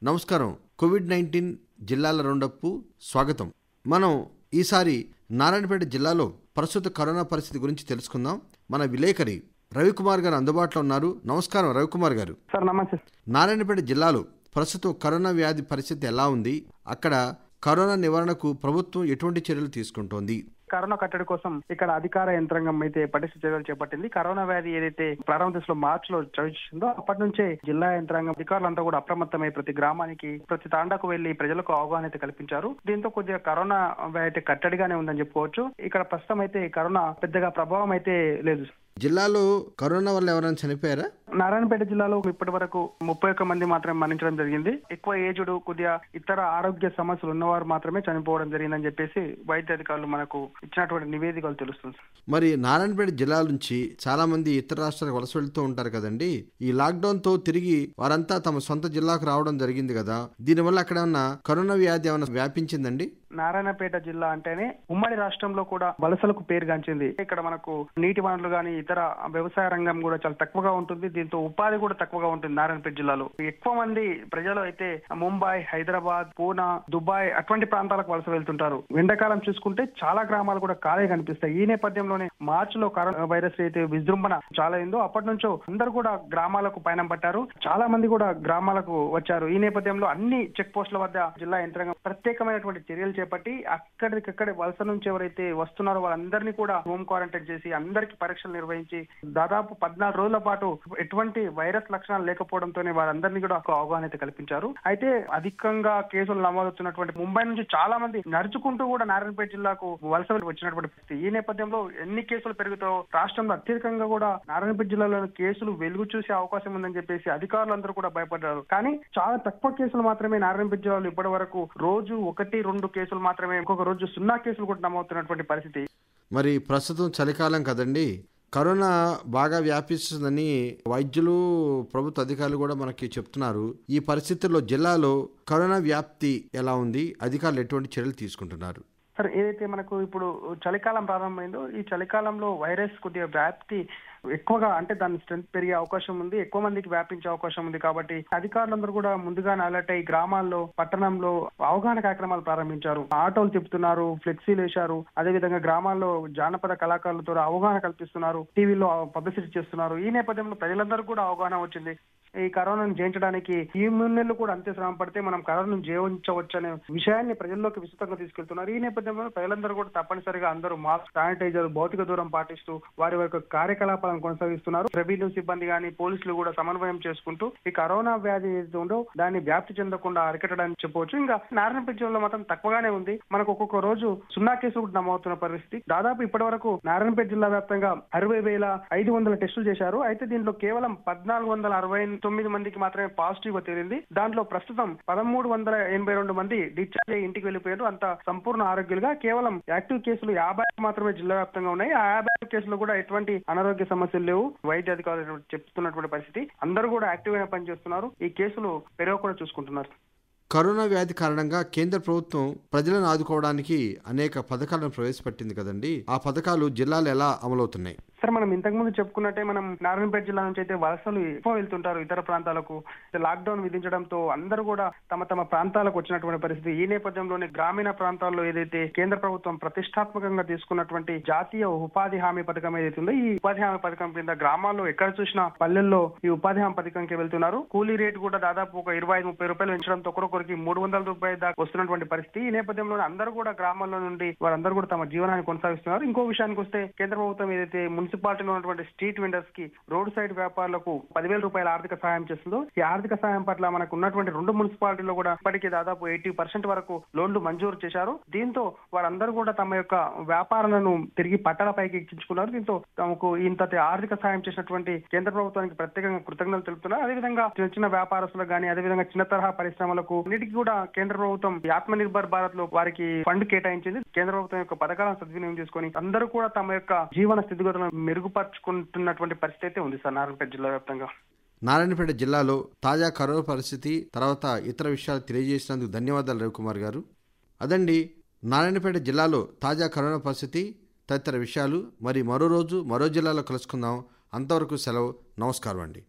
నమస్కారం. కోవిడ్-19 జిల్లాల రౌండప్కు స్వాగతం. మనం ఈసారి నారాయణపేట జిల్లాలో ప్రస్తుత కరోనా పరిస్థితి గురించి తెలుసుకుందాం. మన విలేకరి రవికుమార్ గారు అందుబాటులో ఉన్నారు. నమస్కారం రవికుమార్ గారు. సార్ నమస్తే. నారాయణపేట జిల్లాలో ప్రస్తుతం కరోనా వ్యాధి పరిస్థితి ఎలా ఉంది? అక్కడ కరోనా నివారణకు ప్రభుత్వం ఎటువంటి చర్యలు తీసుకుంటోంది? కరోనా కట్టడి కోసం ఇక్కడ అధికార యంత్రాంగం అయితే పటిష్ట చర్యలు చేపట్టింది. కరోనా వ్యాధి ఏదైతే ప్రారంభ దశలో మార్చిలో చవిచిందో అప్పటి నుంచే జిల్లా యంత్రాంగం అధికారులంతా కూడా అప్రమత్తమై ప్రతి గ్రామానికి ప్రతి తాండాకు వెళ్లి ప్రజలకు అవగాహన అయితే కల్పించారు. దీంతో కొద్దిగా కరోనా వ్యాధి అయితే కట్టడిగానే ఉందని చెప్పుకోవచ్చు. ఇక్కడ ప్రస్తుతం అయితే కరోనా పెద్దగా ప్రభావం అయితే లేదు. జిల్లాలో కరోనా వల్ల ఎవరైనా చనిపోయారా? నారాయణపేట జిల్లాలో ఇప్పటి వరకు 31 మంది మాత్రమే మరణించడం జరిగింది. ఎక్కువ ఏజ్డ్ కొద్దిగా ఇతర ఆరోగ్య సమస్యలు ఉన్నవారు మాత్రమే చనిపోవడం జరిగిందని చెప్పేసి వైద్య అధికారులు మనకు ఇచ్చినటువంటి నివేదికలు తెలుస్తుంది. మరి నారాయణపేట జిల్లా నుంచి చాలా మంది ఇతర రాష్ట్రాలకు వలస వెళ్తూ ఉంటారు కదండి. ఈ లాక్డౌన్ తో తిరిగి వారంతా తమ సొంత జిల్లాకు రావడం జరిగింది కదా. దీనివల్ల అక్కడ ఉన్న కరోనా వ్యాధి ఏమైనా వ్యాపించిందండి? నారాయణపేట జిల్లా అంటేనే ఉమ్మడి రాష్ట్రంలో కూడా వలసలకు పేరుగాంచింది. ఇక్కడ మనకు నీటి వనరులు గాని ఇతర వ్యవసాయ రంగం కూడా చాలా తక్కువగా ఉంటుంది. దీంతో ఉపాధి కూడా తక్కువగా ఉంటుంది. నారాయణపేట జిల్లాలో ఎక్కువ మంది ప్రజలు అయితే ముంబై, హైదరాబాద్, పూనా, దుబాయ్ అటువంటి ప్రాంతాలకు వలస వెళ్తుంటారు. ఎండాకాలం చూసుకుంటే చాలా గ్రామాలు కూడా ఖాళీ కనిపిస్తాయి. ఈ నేపథ్యంలోనే మార్చిలో కరోనా వైరస్ అయితే విజృంభణ చాలా అయిందో అప్పటి నుంచో అందరూ కూడా గ్రామాలకు పయనం పట్టారు. చాలా మంది కూడా గ్రామాలకు వచ్చారు. ఈ నేపథ్యంలో అన్ని చెక్ పోస్టుల వద్ద జిల్లా యంత్రాంగం ప్రత్యేకమైనటువంటి చర్యలు చేపట్టి అక్కడికక్కడే వలస నుంచి ఎవరైతే వస్తున్నారో వాళ్ళందరినీ కూడా హోమ్ క్వారంటైన్ చేసి అందరికీ పరీక్షలు నిర్వహించి దాదాపు 14 రోజుల పాటు ఎటువంటి వైరస్ లక్షణాలు లేకపోవడంతోనే వారందరినీ కూడా అవగాహన అయితే కల్పించారు. అయితే అధికంగా కేసులు నమోదవుతున్నటువంటి ముంబై నుంచి చాలా మంది నడుచుకుంటూ కూడా నారాయణపేట జిల్లాకు వలస వచ్చినటువంటి పరిస్థితి. ఈ నేపథ్యంలో ఎన్ని కేసులు పెరుగుతాయో రాష్ట్రంలో అత్యధికంగా కూడా నారాయణపేట జిల్లాలో కేసులు వెలుగు చూసే అవకాశం ఉందని చెప్పేసి అధికారులందరూ కూడా భయపడ్డారు. కానీ చాలా తక్కువ కేసులు మాత్రమే నారాయణపేట జిల్లాలో ఇప్పటి వరకు రోజు 1-2 కేసులు మాత్రమే, ఇంకొక రోజు 0 కేసులు కూడా నమోదుతున్నటువంటి పరిస్థితి. మరి ప్రస్తుతం చలికాలం కదండి. కరోనా బాగా వ్యాపిస్తుందని వైద్యులు, ప్రభుత్వ అధికారులు కూడా మనకి చెప్తున్నారు. ఈ పరిస్థితుల్లో జిల్లాలో కరోనా వ్యాప్తి ఎలా ఉంది? అధికారులు ఎటువంటి చర్యలు తీసుకుంటున్నారు? సరే, ఏదైతే మనకు ఇప్పుడు చలికాలం ప్రారంభమైందో ఈ చలికాలంలో వైరస్ కొద్దిగా వ్యాప్తి ఎక్కువగా అంటే దాని స్ట్రెంత్ పెరిగే అవకాశం ఉంది. ఎక్కువ మందికి వ్యాపించే అవకాశం ఉంది. కాబట్టి అధికారులందరూ కూడా ముందుగానే అలర్ట్ అయ్యి గ్రామాల్లో, పట్టణంలో అవగాహన కార్యక్రమాలు ప్రారంభించారు. ఆటోలు తిప్పుతున్నారు, ఫ్లెక్సీలు వేశారు. అదేవిధంగా గ్రామాల్లో జానపద కళాకారులతో అవగాహన కల్పిస్తున్నారు, టీవీలో పబ్లిసిటీ చేస్తున్నారు. ఈ నేపథ్యంలో ప్రజలందరూ కూడా అవగాహన వచ్చింది. ఈ కరోనాను జయించడానికి ఈ 3 నెలలు కూడా అంతే శ్రమ పడితే మనం కరోనాను జయించవచ్చు అనే విషయాన్ని ప్రజల్లోకి విస్తృతంగా తీసుకెళ్తున్నారు. ఈ నేపథ్యంలో ప్రజలందరూ కూడా తప్పనిసరిగా అందరూ మాస్క్, శానిటైజర్, భౌతిక దూరం పాటిస్తూ వారి యొక్క కార్యకలాపాలను కొనసాగిస్తున్నారు. రెవెన్యూ సిబ్బంది గాని, పోలీసులు కూడా సమన్వయం చేసుకుంటూ ఈ కరోనా వ్యాధి ఏదైతే ఉందో దాన్ని వ్యాప్తి చెందకుండా అరికట్టడానికి చెప్పవచ్చు. ఇంకా నారాయణపేట జిల్లాలో మాత్రం తక్కువగానే ఉంది. మనకు ఒక్కొక్క రోజు 0 కేసులు కూడా నమోదుతున్న పరిస్థితి. దాదాపు ఇప్పటి వరకు నారాయణపేట జిల్లా వ్యాప్తంగా 60,500 టెస్టులు చేశారు. అయితే దీంట్లో కేవలం 1,469 మందికి మాత్రమే పాజిటివ్ గా తేలింది. దాంట్లో ప్రస్తుతం 1,382 మంది డిశ్చార్జ్ అయ్యి ఇంటికి వెళ్లిపోయారు. అంత సంపూర్ణ ఆరోగ్యులుగా. కేవలం యాక్టివ్ కేసులు 50 మాత్రమే జిల్లా వ్యాప్తంగా ఉన్నాయి. ఆ 50 కేసులు కూడా ఎటువంటి అనారోగ్య సమస్యలు లేవు. వైద్య అధికారులు చెప్తున్నటువంటి పరిస్థితి. అందరూ కూడా యాక్టివ్ గా పనిచేస్తున్నారు. ఈ కేసులు పెరగకుండా చూసుకుంటున్నారు. కరోనా వ్యాధి కారణంగా కేంద్ర ప్రభుత్వం ప్రజలను ఆదుకోవడానికి అనేక పథకాలను ప్రవేశపెట్టింది కదండి. ఆ పథకాలు జిల్లాలు ఎలా అమలవుతున్నాయి? సార్, మనం ఇంతకుముందు చెప్పుకున్నట్టే మనం నారాయణపేట జిల్లా నుంచి అయితే వలసలు ఎక్కువ వెళ్తుంటారు ఇతర ప్రాంతాలకు. లాక్డౌన్ విధించడంతో అందరూ కూడా తమ తమ ప్రాంతాలకు వచ్చినటువంటి పరిస్థితి. ఈ నేపథ్యంలోనే గ్రామీణ ప్రాంతాల్లో ఏదైతే కేంద్ర ప్రభుత్వం ప్రతిష్టాత్మకంగా తీసుకున్నటువంటి జాతీయ ఉపాధి హామీ పథకం ఏదైతే ఉందో ఈ ఉపాధి హామీ పథకం కింద గ్రామాల్లో ఎక్కడ చూసినా పల్లెల్లో ఈ ఉపాధి హామీ పథకంకి వెళ్తున్నారు. కూలీ రేటు కూడా దాదాపు ఒక 25-30 రూపాయలు పెంచడంతో ఒక్కొక్కరికి 300 రూపాయల దాకా వస్తున్నటువంటి పరిస్థితి. ఈ నేపథ్యంలో అందరూ కూడా గ్రామాల్లో నుండి వారందరూ కూడా తమ జీవనాన్ని కొనసాగిస్తున్నారు. ఇంకో విషయానికి వస్తే కేంద్ర ప్రభుత్వం ఏదైతే మున్సిపాలిటీలో ఉన్నటువంటి స్ట్రీట్ వెండర్స్ కి, రోడ్ సైడ్ వ్యాపారులకు 10,000 రూపాయల ఆర్థిక సహాయం చేస్తుందో ఈ ఆర్థిక సహాయం పట్ల మనకు ఉన్నటువంటి 2 మున్సిపాలిటీలో కూడా ఇప్పటికీ దాదాపు 80% వరకు లోన్లు మంజూరు చేశారు. దీంతో వారందరూ కూడా తమ యొక్క వ్యాపారాలను తిరిగి పట్టాలపైకి ఎక్కించుకున్నారు. దీంతో తమకు ఇంత ఆర్థిక సహాయం చేసినటువంటి కేంద్ర ప్రభుత్వానికి ప్రత్యేకంగా కృతజ్ఞతలు తెలుపుతున్నారు. అదేవిధంగా చిన్న చిన్న వ్యాపారస్తులకు కానీ, అదేవిధంగా చిన్న తరహా పరిశ్రమలకు అన్నిటికీ కూడా కేంద్ర ప్రభుత్వం ఆత్మ నిర్భర్ భారత్ లో వారికి ఫండ్ కేటాయించింది. కేంద్ర ప్రభుత్వం యొక్క పథకాలను సద్వినియోగం చేసుకుని అందరూ కూడా తమ యొక్క జీవన స్థితిగతులను మెరుగుపరుచుకుంటున్నటువంటి పరిస్థితి అయితే ఉంది సార్ నారాయణపేట జిల్లా వ్యాప్తంగా. నారాయణపేట జిల్లాలో తాజా కరోనా పరిస్థితి తర్వాత ఇతర విషయాలు తెలియజేసినందుకు ధన్యవాదాలు రవికుమార్ గారు. అదండి నారాయణపేట జిల్లాలో తాజా కరోనా పరిస్థితి, తదితర విషయాలు మరి మరో రోజు మరో జిల్లాలో కలుసుకుందాం. అంతవరకు సెలవు. నమస్కారం అండి.